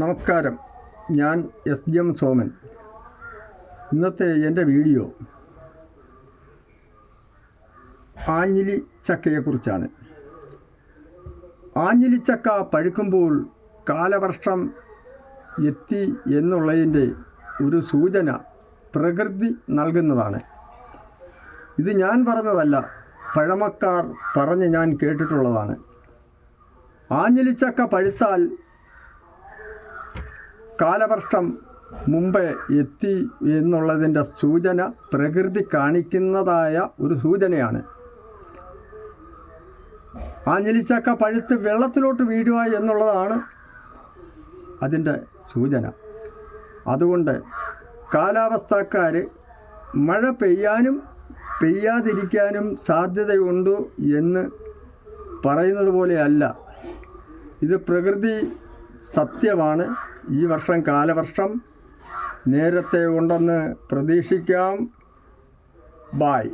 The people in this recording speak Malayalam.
നമസ്കാരം, ഞാൻ എസ് സോമൻ. ഇന്നത്തെ എൻ്റെ വീഡിയോ ആഞ്ഞിലി ചക്കയെക്കുറിച്ചാണ്. ആഞ്ഞിലിച്ചക്ക പഴുക്കുമ്പോൾ കാലവർഷം എത്തി എന്നുള്ളതിൻ്റെ ഒരു സൂചന പ്രകൃതി നൽകുന്നതാണ്. ഇത് ഞാൻ പറഞ്ഞതല്ല, പഴമക്കാർ പറഞ്ഞ് ഞാൻ കേട്ടിട്ടുള്ളതാണ്. ആഞ്ഞിലിച്ചക്ക പഴുത്താൽ കാലവർഷം മുമ്പേ എത്തി എന്നുള്ളതിൻ്റെ സൂചന പ്രകൃതി കാണിക്കുന്നതായ ഒരു സൂചനയാണ്. ആഞ്ഞിലിച്ചക്ക പഴുത്ത് വെള്ളത്തിലോട്ട് വീഴുക എന്നുള്ളതാണ് അതിൻ്റെ സൂചന. അതുകൊണ്ട് കാലാവസ്ഥക്കാർ മഴ പെയ്യാനും പെയ്യാതിരിക്കാനും സാധ്യതയുണ്ട് എന്ന് പറയുന്നത് പോലെയല്ല. ഇത് പ്രകൃതി സത്യമാണ്. ഈ വർഷം കാലവർഷം നേരത്തെ ഉണ്ടെന്ന് പ്രതീക്ഷിക്കാം. ബായ്.